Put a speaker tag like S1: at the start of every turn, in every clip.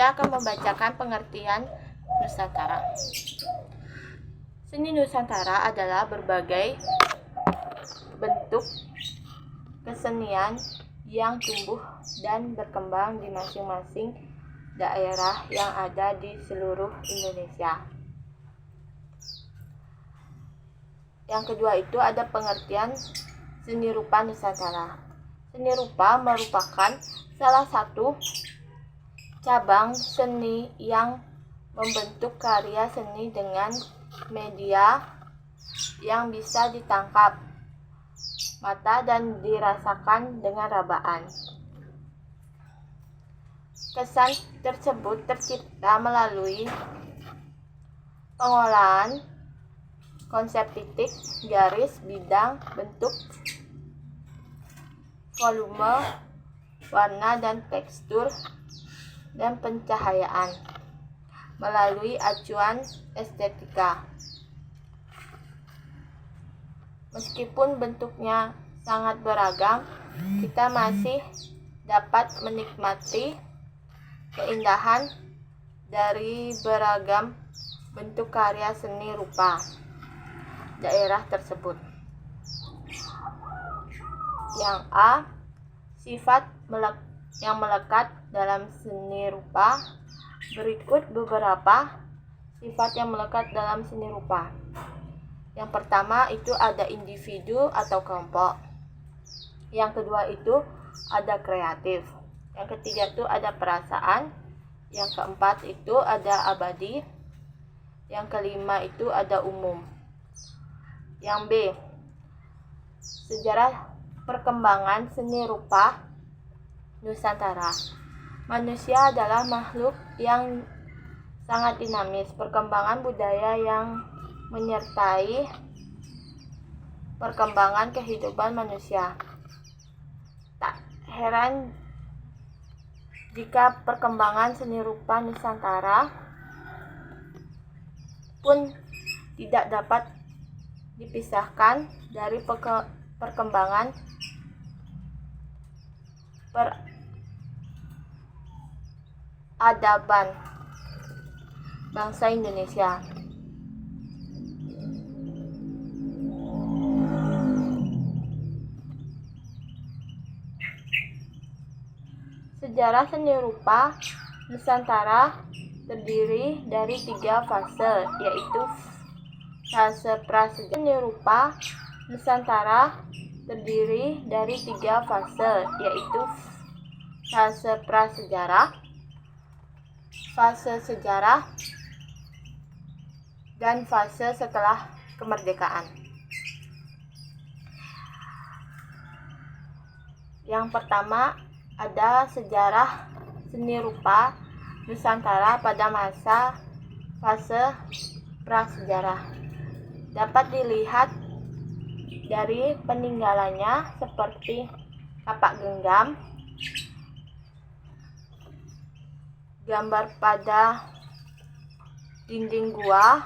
S1: Saya akan membacakan pengertian Nusantara. Seni Nusantara adalah berbagai bentuk kesenian yang tumbuh dan berkembang di masing-masing daerah yang ada di seluruh Indonesia. Yang kedua itu ada pengertian seni rupa Nusantara. Seni rupa merupakan salah satu cabang seni yang membentuk karya seni dengan media yang bisa ditangkap mata dan dirasakan dengan rabaan. Kesan tersebut tercipta melalui pengolahan konsep titik, garis, bidang, bentuk, volume, warna, dan tekstur, dan pencahayaan melalui acuan estetika. Meskipun bentuknya sangat beragam, kita masih dapat menikmati keindahan dari beragam bentuk karya seni rupa daerah tersebut. Yang A, sifat yang melekat dalam seni rupa. Berikut beberapa sifat yang melekat dalam seni rupa. Yang pertama itu ada individu atau kelompok. Yang kedua itu ada kreatif. Yang ketiga itu ada perasaan. Yang keempat itu ada abadi. Yang kelima itu ada umum. Yang B, sejarah perkembangan seni rupa Nusantara. Manusia adalah makhluk yang sangat dinamis. Perkembangan budaya yang menyertai perkembangan kehidupan manusia. Tak heran jika perkembangan seni rupa Nusantara pun tidak dapat dipisahkan dari perkembangan peradaban bangsa Indonesia. Sejarah seni rupa Nusantara terdiri dari 3 fase, yaitu fase prasejarah. Seni rupa Nusantara terdiri dari 3 fase, yaitu fase prasejarah, fase sejarah, dan fase setelah kemerdekaan. Yang pertama ada sejarah seni rupa Nusantara pada masa fase prasejarah. Dapat dilihat dari peninggalannya seperti kapak genggam, gambar pada dinding gua,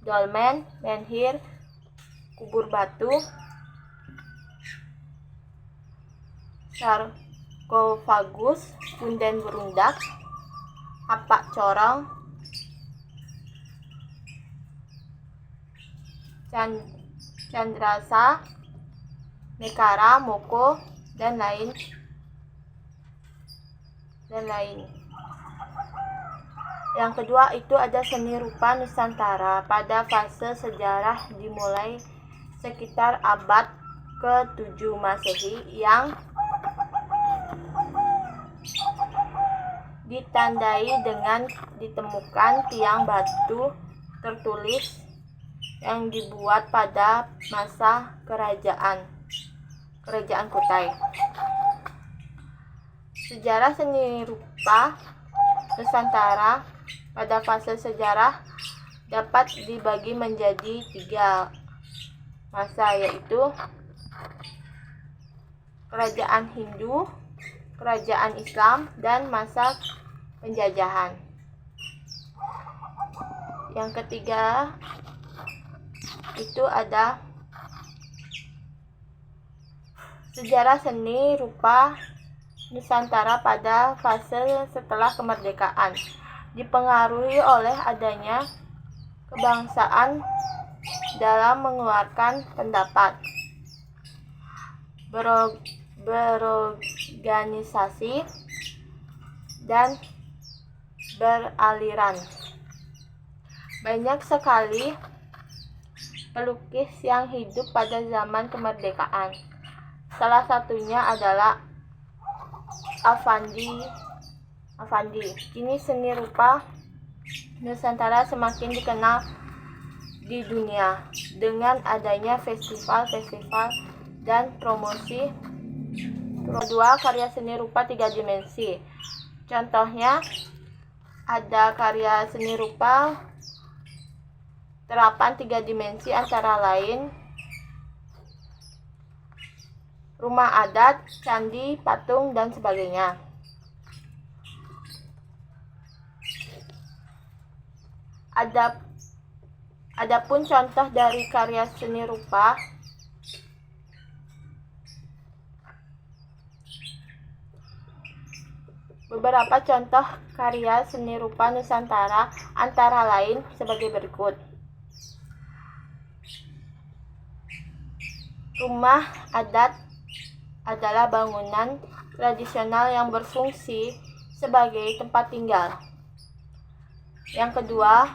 S1: dolmen, menhir, kubur batu, sarkofagus, punden berundak, kapak corong, candrasa, mekara, moko, dan lain. Yang kedua itu ada seni rupa Nusantara pada fase sejarah dimulai sekitar abad ke-7 Masehi yang ditandai dengan ditemukan tiang batu tertulis yang dibuat pada masa kerajaan Kutai. Sejarah seni rupa Nusantara pada fase sejarah dapat dibagi menjadi 3 masa, yaitu kerajaan Hindu, kerajaan Islam, dan masa penjajahan. Yang ketiga itu ada sejarah seni rupa Nusantara pada fase setelah kemerdekaan, dipengaruhi oleh adanya kebangsaan dalam mengeluarkan pendapat, berorganisasi, dan beraliran. Banyak sekali pelukis yang hidup pada zaman kemerdekaan. Salah satunya adalah Affandi. Kini seni rupa Nusantara semakin dikenal di dunia dengan adanya festival-festival dan promosi. Kedua, karya seni rupa 3 dimensi. Contohnya ada karya seni rupa terapan 3 dimensi antara lain rumah adat, candi, patung, dan sebagainya. Adapun contoh dari karya seni rupa beberapa contoh karya seni rupa Nusantara antara lain sebagai berikut. Rumah adat adalah bangunan tradisional yang berfungsi sebagai tempat tinggal. Yang kedua,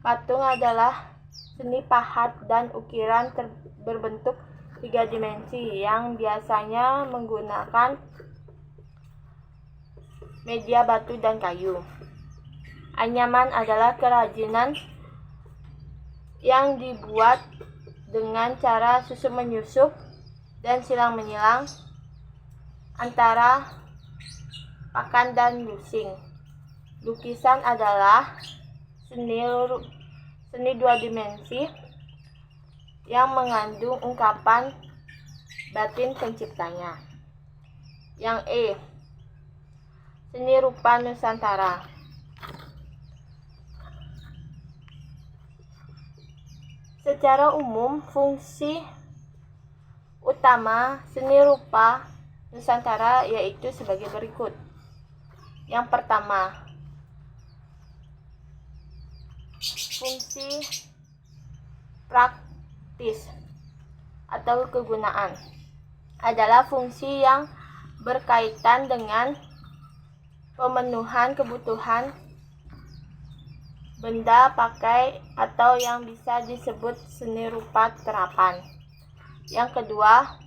S1: patung adalah seni pahat dan ukiran berbentuk 3 dimensi yang biasanya menggunakan media batu dan kayu. Anyaman adalah kerajinan yang dibuat dengan cara susup menyusup dan silang menyilang antara pakan dan lusing. Lukisan adalah seni 2 dimensi yang mengandung ungkapan batin penciptanya. Yang E, seni rupa Nusantara. Secara umum, fungsi utama seni rupa Nusantara yaitu sebagai berikut. Yang pertama, fungsi praktis atau kegunaan adalah fungsi yang berkaitan dengan pemenuhan kebutuhan benda pakai atau yang bisa disebut seni rupa terapan. Yang kedua,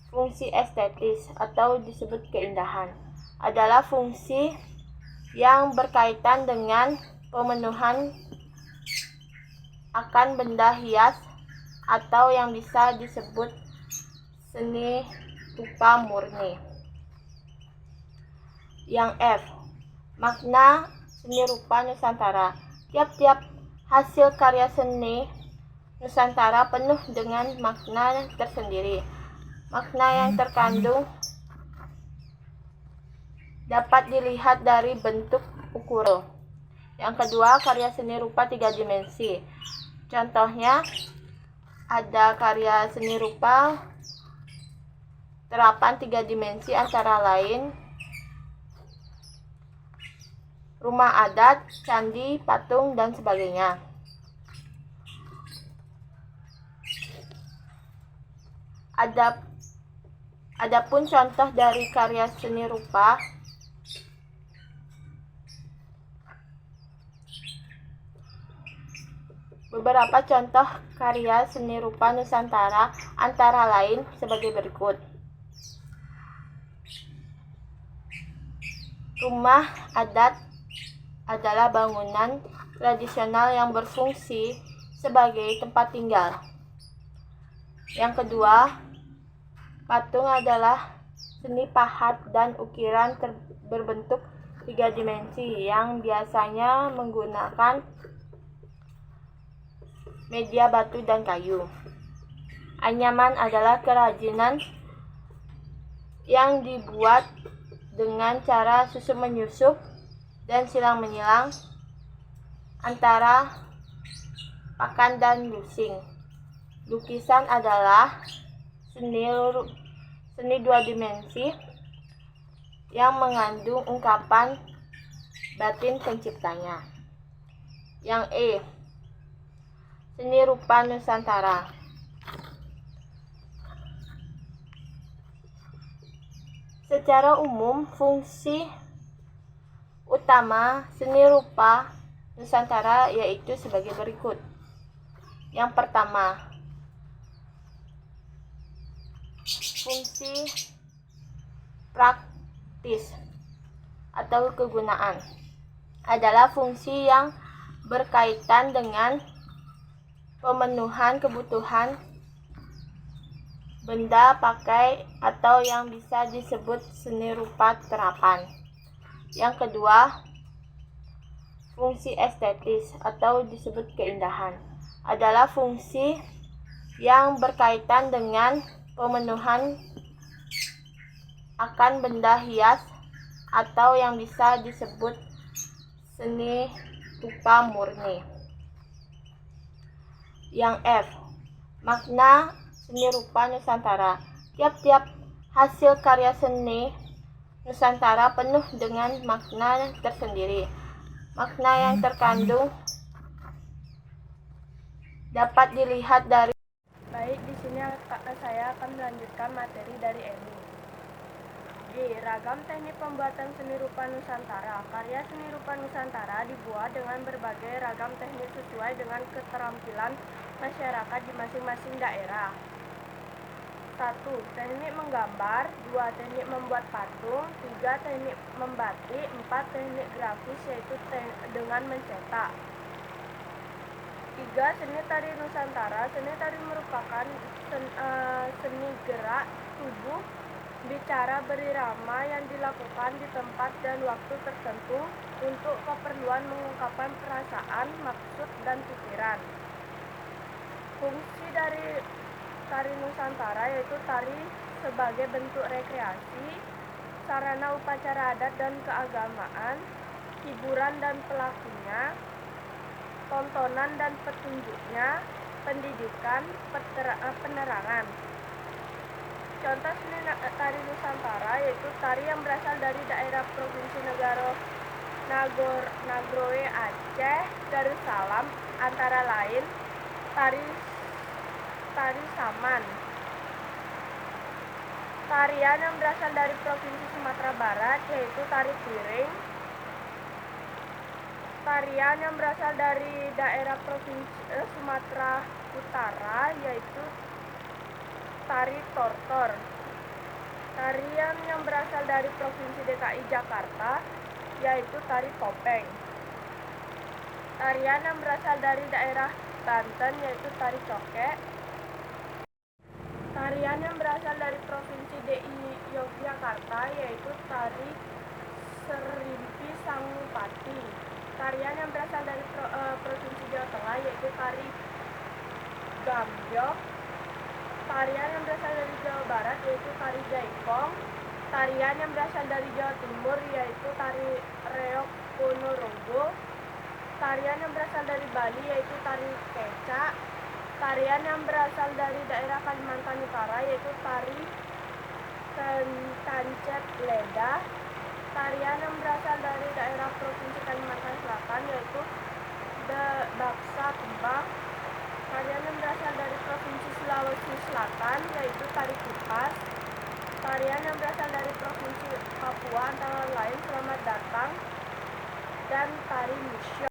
S1: fungsi estetis atau disebut keindahan adalah fungsi yang berkaitan dengan pemenuhan akan benda hias atau yang bisa disebut seni rupa murni. Yang F, makna seni rupa Nusantara. Tiap-tiap hasil karya seni Nusantara penuh dengan makna tersendiri. Makna yang terkandung dapat dilihat dari bentuk ukuran. Yang kedua, karya seni rupa 3 dimensi. Contohnya ada karya seni rupa terapan 3 dimensi antara lain rumah adat, candi, patung, dan sebagainya. Adapun contoh dari karya seni rupa beberapa contoh karya seni rupa Nusantara antara lain sebagai berikut. Rumah adat adalah bangunan tradisional yang berfungsi sebagai tempat tinggal. Yang kedua, patung adalah seni pahat dan ukiran berbentuk 3 dimensi yang biasanya menggunakan media batu dan kayu. Anyaman adalah kerajinan yang dibuat dengan cara susup menyusup dan silang menyilang antara pakan dan lusing. Lukisan adalah seni seni dua dimensi yang mengandung ungkapan batin penciptanya. Yang E, seni rupa Nusantara. Secara umum, fungsi utama seni rupa Nusantara yaitu sebagai berikut. Yang pertama, fungsi praktis atau kegunaan adalah fungsi yang berkaitan dengan pemenuhan kebutuhan benda pakai atau yang bisa disebut seni rupa terapan. Yang kedua, fungsi estetis atau disebut keindahan adalah fungsi yang berkaitan dengan pemenuhan akan benda hias atau yang bisa disebut seni rupa murni. Yang F, makna seni rupa Nusantara. Tiap-tiap hasil karya seni Nusantara penuh dengan makna tersendiri. Makna yang terkandung dapat dilihat dari. Baik, di sini saya akan melanjutkan materi dari Emi. G. Ragam teknik pembuatan seni rupa Nusantara. Karya seni rupa Nusantara dibuat dengan berbagai ragam teknik sesuai dengan keterampilan masyarakat di masing-masing daerah. 1. Teknik menggambar. 2. Teknik membuat patung. 3. Teknik membatik. 4. Teknik grafis, yaitu dengan mencetak. 3. Seni tari Nusantara. Seni tari merupakan seni gerak tubuh bicara berirama yang dilakukan di tempat dan waktu tertentu untuk keperluan mengungkapkan perasaan, maksud, dan pikiran. Fungsi dari tari Nusantara yaitu tari sebagai bentuk rekreasi, sarana upacara adat dan keagamaan, hiburan dan pelakunya, tontonan dan petunjuknya, pendidikan, penerangan. Contoh seni tari Nusantara yaitu tari yang berasal dari daerah Provinsi Nagoe Aceh, Darussalam, antara lain tari Saman. Tarian yang berasal dari Provinsi Sumatera Barat yaitu tari piring. Tarian yang berasal dari daerah Provinsi Sumatera Utara yaitu tari tortor. Tarian yang berasal dari Provinsi DKI Jakarta yaitu tari topeng. Tarian yang berasal dari daerah Banten yaitu tari cokek. Tarian yang berasal dari Provinsi DI Yogyakarta yaitu tari Serimpi Sangupati. Tarian yang berasal dari Provinsi Jawa Tengah yaitu tari Gambyong. Tarian yang berasal dari Jawa Barat yaitu tari Jaipong. Tarian yang berasal dari Jawa Timur yaitu tari Reok Ponorogo. Tarian yang berasal dari Bali yaitu tari Kecak. Tarian yang berasal dari daerah Kalimantan Utara yaitu tari Tancep Leda. Tarian yang berasal dari daerah Provinsi Kalimantan Selatan yaitu Baksa Kembang. Tarian yang berasal dari Provinsi Sulawesi Selatan yaitu tari Kipas. Tarian yang berasal dari Provinsi Papua antara lain Selamat Datang dan tari Misyo.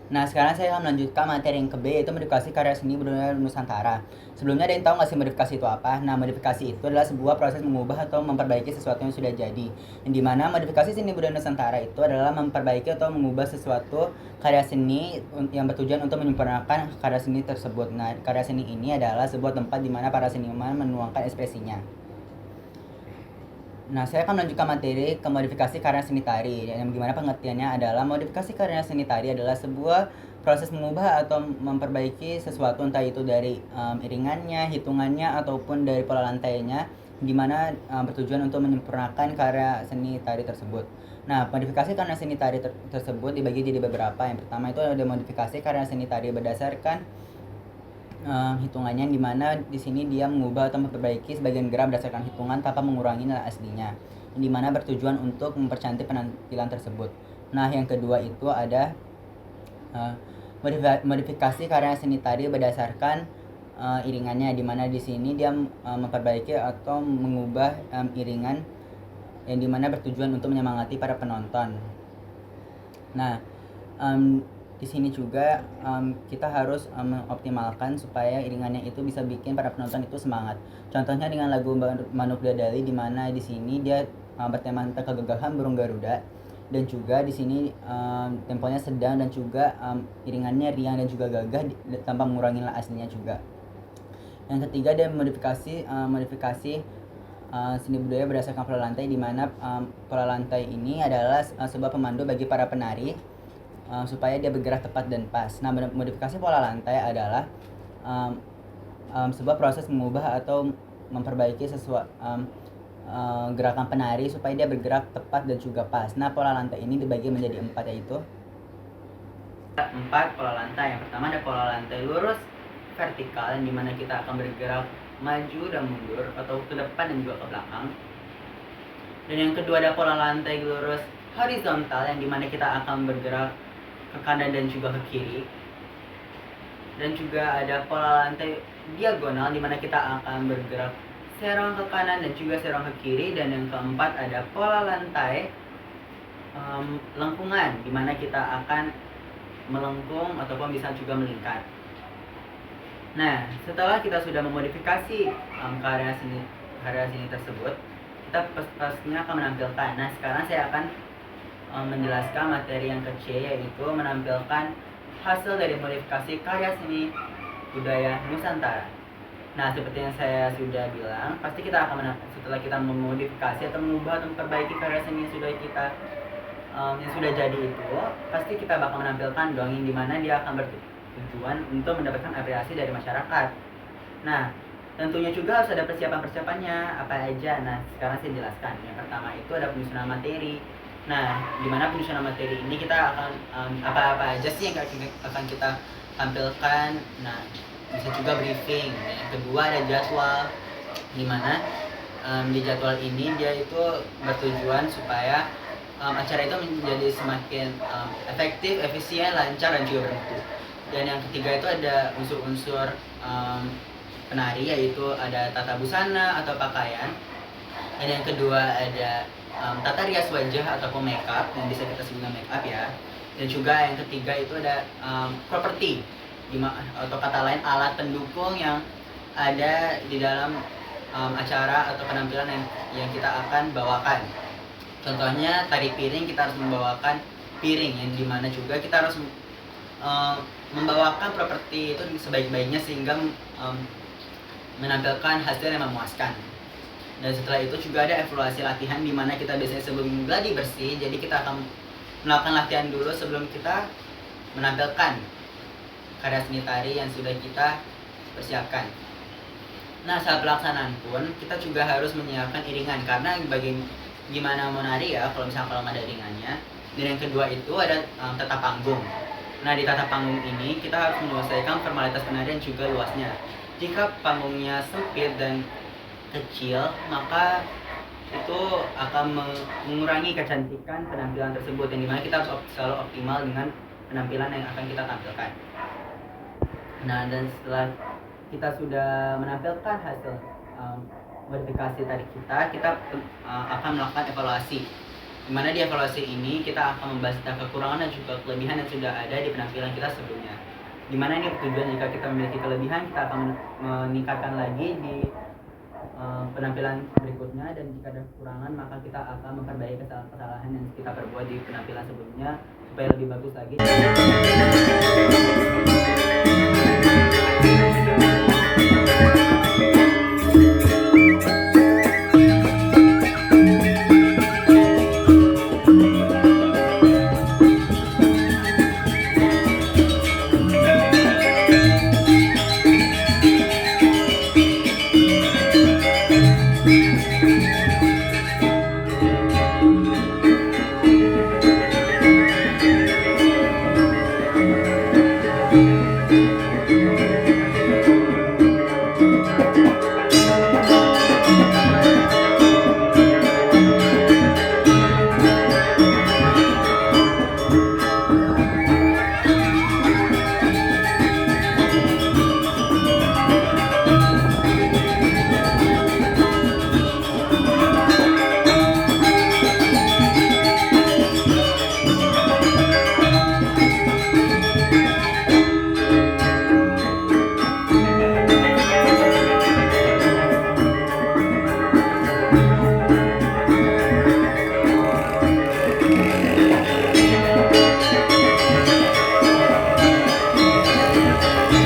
S2: Nah, sekarang saya akan melanjutkan materi yang ke B, yaitu modifikasi karya seni budaya Nusantara. Sebelumnya ada yang tahu nggak sih modifikasi itu apa? Nah, modifikasi itu adalah sebuah proses mengubah atau memperbaiki sesuatu yang sudah jadi. Yang dimana modifikasi seni budaya Nusantara itu adalah memperbaiki atau mengubah sesuatu karya seni yang bertujuan untuk menyempurnakan karya seni tersebut. Nah, karya seni ini adalah sebuah tempat di mana para seniman menuangkan ekspresinya. Nah, saya akan melanjutkan materi ke modifikasi karya seni tari, yang dimana pengertiannya adalah modifikasi karya seni tari adalah sebuah proses mengubah atau memperbaiki sesuatu, entah itu dari iringannya, hitungannya, ataupun dari pola lantainya, dimana bertujuan untuk menyempurnakan karya seni tari tersebut. Nah, modifikasi karya seni tari tersebut dibagi jadi beberapa. Yang pertama itu ada modifikasi karya seni tari berdasarkan hitungannya, di mana di sini dia mengubah atau memperbaiki sebagian gerak berdasarkan hitungan tanpa mengurangi nilai aslinya, di mana bertujuan untuk mempercantik penampilan tersebut. Nah, yang kedua itu ada modifikasi karya seni tari berdasarkan iringannya, di mana di sini dia memperbaiki atau mengubah iringan yang dimana bertujuan untuk menyemangati para penonton. Nah, di sini juga kita harus mengoptimalkan supaya iringannya itu bisa bikin para penonton itu semangat. Contohnya dengan lagu Manuk Dadali, di mana di sini dia bertema tentang kegagahan burung Garuda, dan juga di sini temponya sedang dan juga iringannya riang dan juga gagah tanpa mengurangi nilai aslinya juga. Yang ketiga ada modifikasi seni budaya berdasarkan pola lantai, di mana pola lantai ini adalah sebuah pemandu bagi para penari supaya dia bergerak tepat dan pas. Nah, modifikasi pola lantai adalah sebuah proses mengubah atau memperbaiki sesuatu gerakan penari supaya dia bergerak tepat dan juga pas. Nah, pola lantai ini dibagi menjadi 4, yaitu 4 pola lantai. Yang pertama ada pola lantai lurus vertikal, yang dimana kita akan bergerak maju dan mundur atau ke depan dan juga ke belakang. Dan yang kedua ada pola lantai lurus horizontal, yang dimana kita akan bergerak ke kanan dan juga ke kiri. Dan juga ada pola lantai diagonal, dimana kita akan bergerak serong ke kanan dan juga serong ke kiri. Dan yang keempat ada pola lantai lengkungan, dimana kita akan melengkung ataupun bisa juga melingkar. Nah, setelah kita sudah memodifikasi karya seni tersebut, kita pastinya akan menampilkan. Nah, sekarang saya akan menjelaskan materi yang kecil, yaitu menampilkan hasil dari modifikasi karya seni budaya Nusantara. Nah, seperti yang saya sudah bilang, pasti kita akan setelah kita memodifikasi atau mengubah atau memperbaiki karya seni yang sudah jadi itu, pasti kita bakal menampilkan dong, yang dimana dia akan bertujuan untuk mendapatkan apresiasi dari masyarakat. Nah, tentunya juga harus ada persiapan-persiapannya apa aja. Nah, sekarang saya jelaskan. Yang pertama itu ada penyusunan materi. Nah, di mana penyusunan materi ini kita akan apa-apa aja sih yang akan kita tampilkan. Nah, bisa juga briefing. Yang kedua ada jadwal, di mana di jadwal ini dia itu bertujuan supaya acara itu menjadi semakin efektif, efisien, lancar, dan juga bermutu. Dan yang ketiga itu ada unsur-unsur penari, yaitu ada tata busana atau pakaian. Dan yang kedua ada tata rias wajah ataupun makeup, yang bisa kita sebut make up ya. Dan juga yang ketiga itu ada properti, atau kata lain alat pendukung yang ada di dalam acara atau penampilan yang kita akan bawakan. Contohnya tari piring, kita harus membawakan piring, yang dimana juga kita harus membawakan properti itu sebaik-baiknya sehingga menampilkan hasil yang memuaskan. Dan setelah itu juga ada evaluasi latihan, di mana kita biasanya sebelum gladi bersih, jadi kita akan melakukan latihan dulu sebelum kita menampilkan karya seni tari yang sudah kita persiapkan. Nah, saat pelaksanaan pun kita juga harus menyiapkan iringan, karena gimana mau nari ya kalau misalnya nggak ada iringannya. Dan yang kedua itu ada tata panggung. Nah, di tata panggung ini kita harus menyelesaikan formalitas penarian juga luasnya. Jika panggungnya sempit dan kecil, maka itu akan mengurangi kecantikan penampilan tersebut, yang dimana kita harus selalu optimal dengan penampilan yang akan kita tampilkan. Nah, dan setelah kita sudah menampilkan hasil modifikasi tadi kita akan melakukan evaluasi, di mana di evaluasi ini kita akan membahas tentang kekurangan dan juga kelebihan yang sudah ada di penampilan kita sebelumnya. Di mana ini tujuan, jika kita memiliki kelebihan, kita akan meningkatkan lagi di penampilan berikutnya, dan jika ada kekurangan maka kita akan memperbaiki kesalahan yang kita perbuat di penampilan sebelumnya supaya lebih bagus lagi.